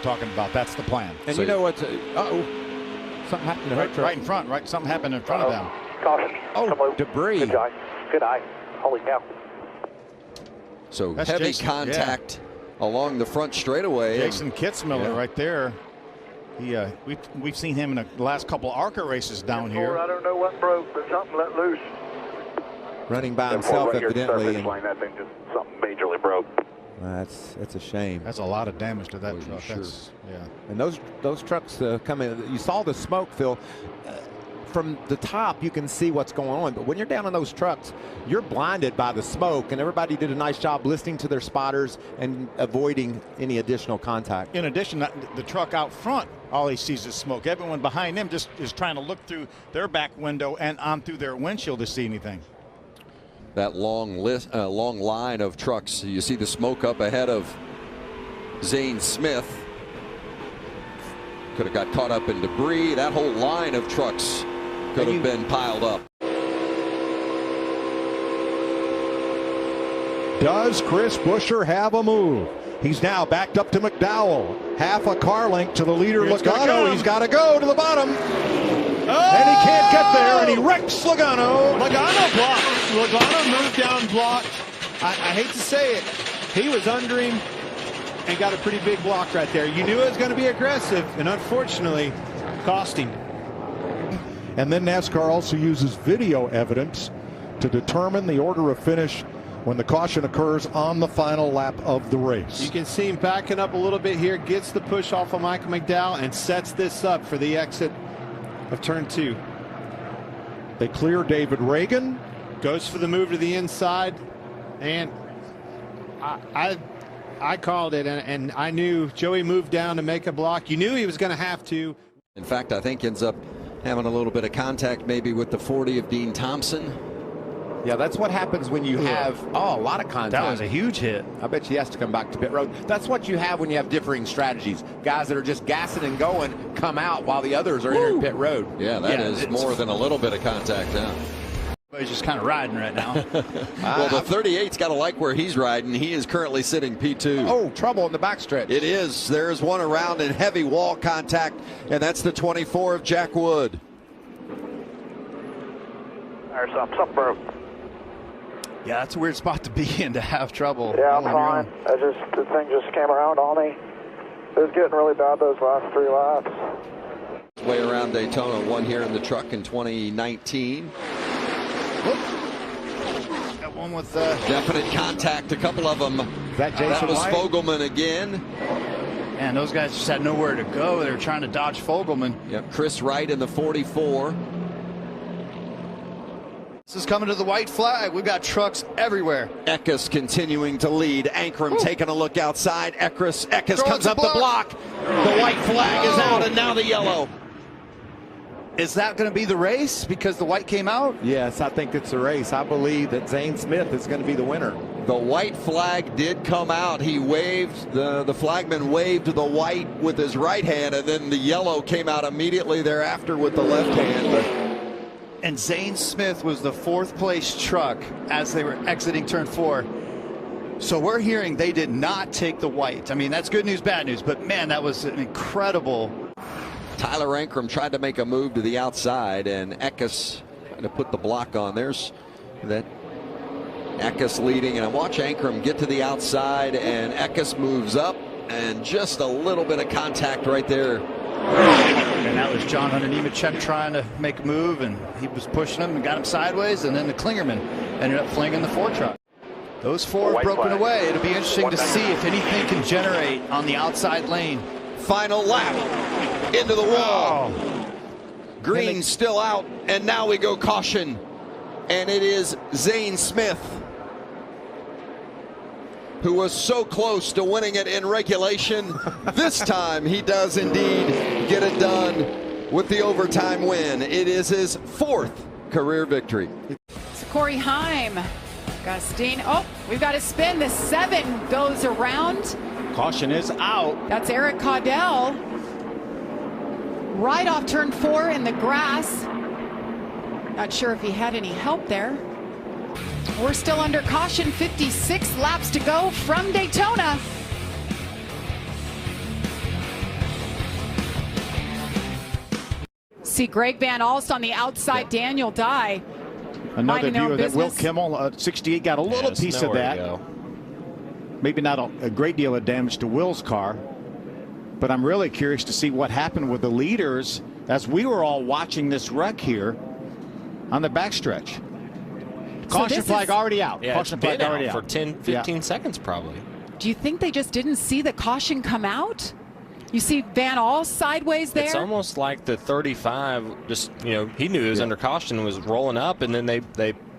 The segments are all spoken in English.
talking about. That's the plan. And So, you know what? Something happened to her truck. Right in front, right? Something happened in front of them. Caution. Oh, debris. Good eye. Good eye. Holy cow. So That's heavy Jason, contact along the front straightaway. Jason Kitzmiller right there. He, we've seen him in the last couple ARCA races down here. I don't know what broke, but something let loose. Running by himself, evidently. And, that thing just something majorly broke. that's a shame. That's a lot of damage to that Oh, truck. sure. That's, yeah. And those trucks come in. You saw the smoke, Phil. From the top, you can see what's going on. But when you're down in those trucks, you're blinded by the smoke. And everybody did a nice job listening to their spotters and avoiding any additional contact. In addition, the truck out front, all he sees is smoke. Everyone behind him just is trying to look through their back window and on through their windshield to see anything. That long line of trucks. You see the smoke up ahead of Zane Smith. Could have got caught up in debris. That whole line of trucks could have been piled up. Does Chris Buescher have a move? He's now backed up to McDowell. Half a car length to the leader, Logano. He's got to go to the bottom. And he can't get there, and he wrecks Logano. Logano blocked. Logano moved down, blocked. I hate to say it. He was under him and got a pretty big block right there. You knew it was going to be aggressive, and unfortunately, cost him. And then NASCAR also uses video evidence to determine the order of finish when the caution occurs on the final lap of the race. You can see him backing up a little bit here, gets the push off of Michael McDowell, and sets this up for the exit of turn 2. They clear David Reagan. Goes for the move to the inside, and I called it, and I knew Joey moved down to make a block. You knew he was going to have to. In fact, I think ends up having a little bit of contact maybe with the 40 of Dean Thompson. Yeah, that's what happens when you have a lot of contact. That was a huge hit. I bet he has to come back to pit road. That's what you have when you have differing strategies. Guys that are just gassing and going come out while the others are entering pit road. Yeah, that is more than a little bit of contact now. He's just kind of riding right now. Well, the 38's got to like where he's riding. He is currently sitting P2. Oh, trouble in the backstretch. It is. There's one around in heavy wall contact, and that's the 24 of Jack Wood. There's something broke. Yeah, that's a weird spot to be in to have trouble. Yeah, I'm fine. The thing just came around on me. It was getting really bad those last 3 laps. Way around Daytona, one here in the truck in 2019. Got one with definite contact, a couple of them. That was White? Fogelman again. And those guys just had nowhere to go. They were trying to dodge Fogelman. Yep, Chris Wright in the 44. This is coming to the white flag. We've got trucks everywhere. Eckes continuing to lead. Ankrum taking a look outside. Eckes comes up the block. The white flag is out, and now the yellow. Is that going to be the race because the white came out? Yes, I think it's a race. I believe that Zane Smith is going to be the winner. The white flag did come out. He waved, the flagman waved the white with his right hand, and then the yellow came out immediately thereafter with the left hand. And Zane Smith was the 4th place truck as they were exiting turn 4. So we're hearing they did not take the white. I mean, that's good news, bad news, but man, that was an incredible. Tyler Ankrum tried to make a move to the outside, and Eckes trying to put the block on. There's that Eckes leading, and I watch Ankrum get to the outside, and Eckes moves up, and just a little bit of contact right there. And that was John Hunter Nemechek trying to make a move, and he was pushing him and got him sideways, and then the Klingerman ended up flinging the 4 truck. Those 4 have broken away. It'll be interesting to see if anything can generate on the outside lane. Final lap into the wall. Green still out, and now we go caution, and it is Zane Smith, who was so close to winning it in regulation. This time he does indeed get it done with the overtime win. It is his 4th career victory. It's Corey Heim. Gustine. Oh, we've got a spin. The 7 goes around. Caution is out. That's Eric Caudell. Right off turn 4 in the grass. Not sure if he had any help there. We're still under caution. 56 laps to go from Daytona. See Greg Van Alst on the outside, Daniel Dye. Another minding their own viewer that Will business. Kimmel, 68, got a little piece of that. Maybe not a great deal of damage to Will's car, but I'm really curious to see what happened with the leaders as we were all watching this wreck here on the backstretch. Caution flag already out. Yeah, Caution flag already out for 10, 15 seconds probably. Do you think they just didn't see the caution come out? You see Van Alst sideways there? It's almost like the 35 just, you know, he knew he was under caution and was rolling up, and then they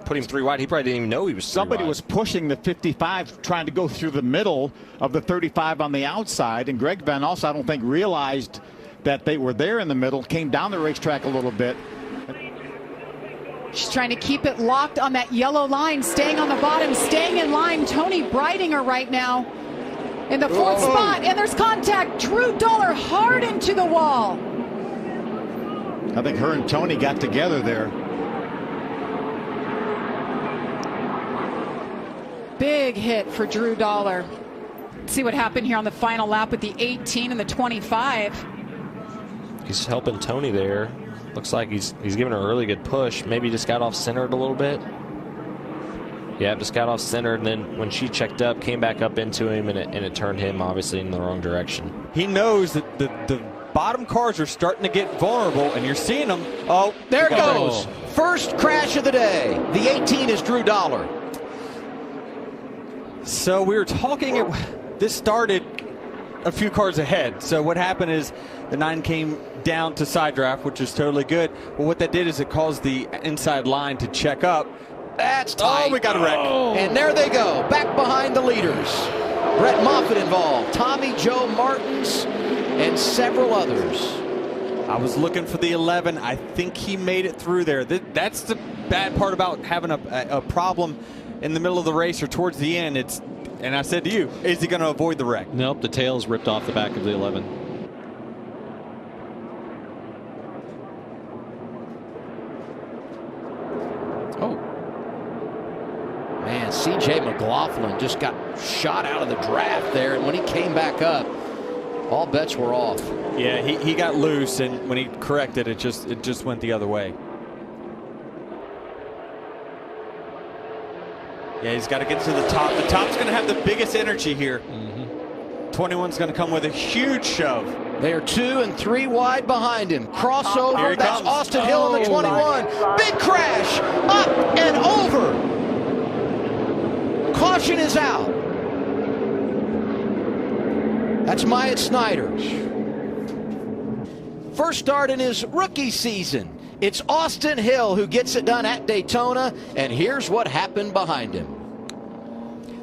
put him 3 wide. He probably didn't even know he was 3 Somebody wide. was pushing the 55, trying to go through the middle of the 35 on the outside, and Greg Van Alst, I don't think, realized that they were there in the middle, came down the racetrack a little bit. She's trying to keep it locked on that yellow line, staying on the bottom, staying in line. Tony Breidinger right now in the 4th spot, and there's contact. Drew Dollar hard into the wall. I think her and Tony got together there. Big hit for Drew Dollar. Let's see what happened here on the final lap with the 18 and the 25. He's helping Tony there. Looks like he's giving her a really good push. Maybe just got off centered a little bit. Yeah, just got off centered, and then when she checked up, came back up into him, and it turned him obviously in the wrong direction. He knows that the bottom cars are starting to get vulnerable, and you're seeing them. Oh, there it goes. First crash of the day. The 18 is Drew Dollar. So we were talking, this started a few cars ahead. So what happened is the 9 came down to side draft, which is totally good. But what that did is it caused the inside line to check up. That's tight. Oh, we got a wreck. And there they go, back behind the leaders. Brett Moffitt involved, Tommy Joe Martins, and several others. I was looking for the 11. I think he made it through there. That's the bad part about having a problem in the middle of the race or towards the end. And I said to you, is he going to avoid the wreck? Nope, the tail's ripped off the back of the 11. Oh. Man, C.J. McLaughlin just got shot out of the draft there, and when he came back up, all bets were off. Yeah, he got loose, and when he corrected it, just went the other way. Yeah, he's got to get to the top. The top's going to have the biggest energy here. 21's going to come with a huge shove. They are 2 and 3 wide behind him. Crossover, that's comes. Austin Hill in the 21. Big crash, up and over. Caution is out. That's Myatt Snyder. First start in his rookie season. It's Austin Hill who gets it done at Daytona, and here's what happened behind him.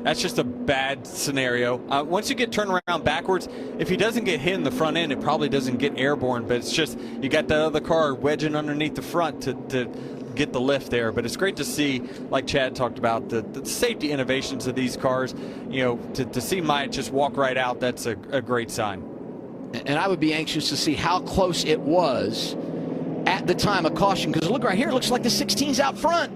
That's just a bad scenario. Once you get turned around backwards, if he doesn't get hit in the front end, it probably doesn't get airborne, but it's just you got that other car wedging underneath the front to get the lift there. But it's great to see, like Chad talked about, the safety innovations of these cars. You know, to see Myatt just walk right out, that's a great sign. And I would be anxious to see how close it was at the time of caution, because look right here, it looks like the 16's out front.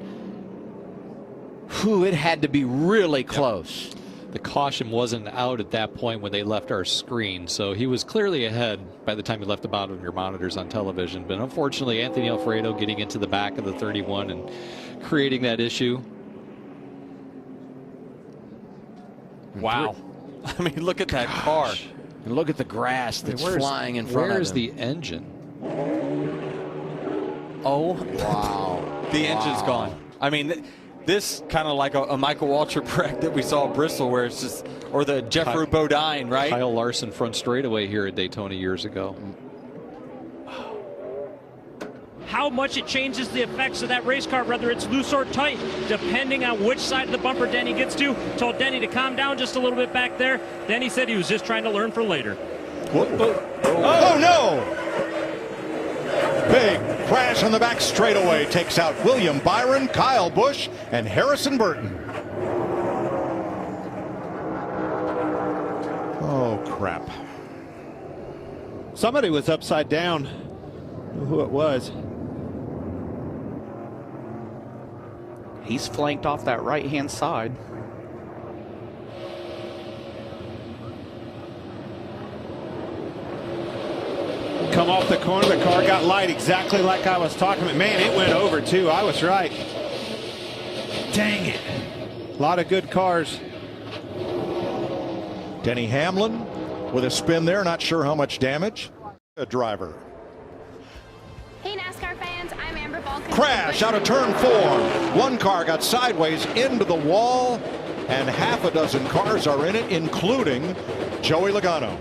Whew, it had to be really close. The caution wasn't out at that point when they left our screen, so he was clearly ahead by the time he left the bottom of your monitors on television. But unfortunately, Anthony Alfredo getting into the back of the 31 and creating that issue. Wow. I mean, look at that car. And look at the grass that's flying in front of him. Where's the engine? Oh, wow. The engine's gone. I mean, this kind of like a Michael Waltrip wreck that we saw at Bristol, where it's just, or the Jeffrey Bodine, right? Kyle Larson front straightaway here at Daytona years ago. How much it changes the effects of that race car, whether it's loose or tight, depending on which side of the bumper Denny gets to. Told Denny to calm down just a little bit back there. Denny said he was just trying to learn for later. Oh no! Big crash on the back straightaway takes out William Byron, Kyle Busch, and Harrison Burton. Oh, crap. Somebody was upside down. Who it was. He's flanked off that right-hand side. come off the corner. The car got light exactly like I was talking about. Man, it went over too. I was right. Dang it. A lot of good cars. Denny Hamlin with a spin there. Not sure how much damage. A driver. Hey NASCAR fans, I'm Amber Balkan. Crash out of turn 4. One car got sideways into the wall, and half a dozen cars are in it, including Joey Logano.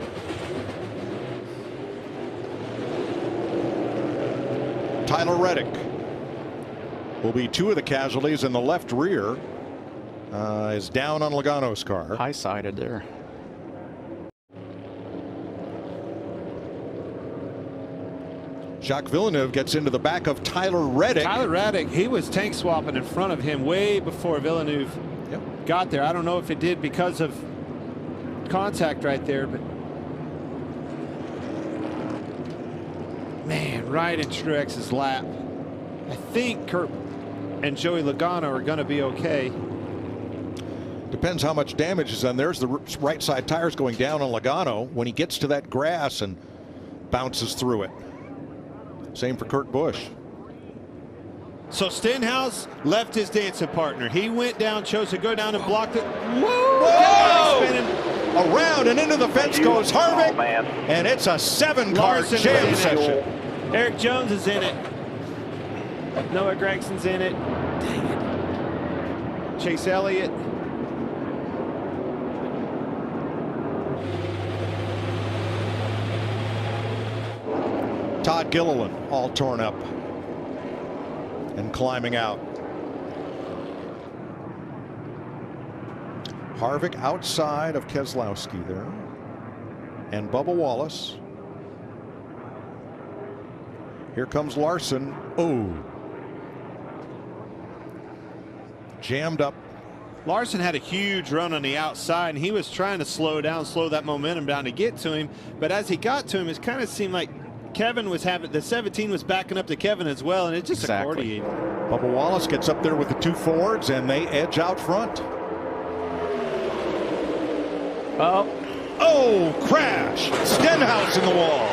Tyler Reddick will be 2 of the casualties in the left rear. Is down on Logano's car. High-sided there. Jacques Villeneuve gets into the back of Tyler Reddick. Tyler Reddick, he was tank swapping in front of him way before Villeneuve got there. I don't know if it did because of contact right there, but man, right in Truex's lap. I think Kurt and Joey Logano are going to be okay. Depends how much damage is on. There's the right side tires going down on Logano when he gets to that grass and bounces through it. Same for Kurt Busch. So Stenhouse left his dancing partner. He went down, chose to go down and blocked it. Whoa! Around and into the fence goes Harvick. And it's a 7-car jam session. Eric Jones is in it. Noah Gregson's in it. Dang it. Chase Elliott. Todd Gilliland all torn up and climbing out. Harvick outside of Keselowski there. And Bubba Wallace. Here comes Larson. Oh. Jammed up. Larson had a huge run on the outside, and he was trying to slow that momentum down to get to him. But as he got to him, it kind of seemed like Kevin was having, the 17 was backing up to Kevin as well, and it just accordiated. Bubba Wallace gets up there with the 2 Fords, and they edge out front. Oh, crash! Stenhouse in the wall.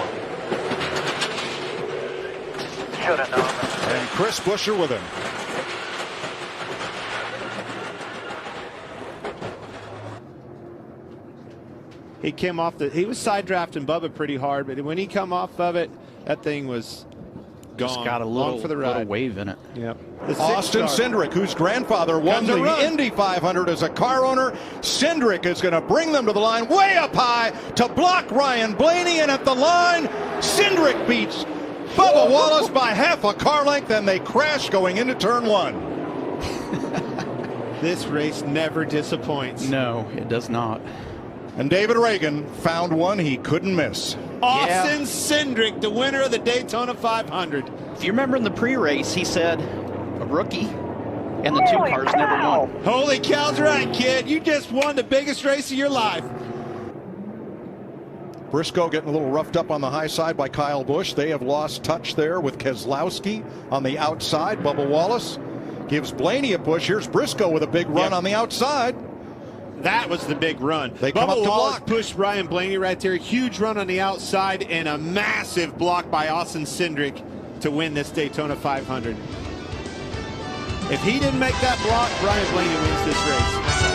Should have known. And Chris Buescher with him. He came off he was side drafting Bubba pretty hard, but when he come off of it, that thing was gone. Just got a little, for the ride. little wave in it. Yep. Austin Cindric, whose grandfather won the Indy 500 as a car owner. Cindric is going to bring them to the line way up high to block Ryan Blaney, and at the line, Cindric beats Bubba Wallace by half a car length, and they crash going into turn 1. This race never disappoints. No, it does not. And David Reagan found one he couldn't miss. Austin Cindric, the winner of the Daytona 500. If you remember in the pre-race, he said a rookie and the 2 cars never won. Holy cow's right, kid. You just won the biggest race of your life. Briscoe getting a little roughed up on the high side by Kyle Busch. They have lost touch there with Keselowski on the outside. Bubba Wallace gives Blaney a push. Here's Briscoe with a big run on the outside. That was the big run. They come up to Wallace block. Pushed Ryan Blaney right there. Huge run on the outside and a massive block by Austin Cindric to win this Daytona 500. If he didn't make that block, Ryan Blaney wins this race.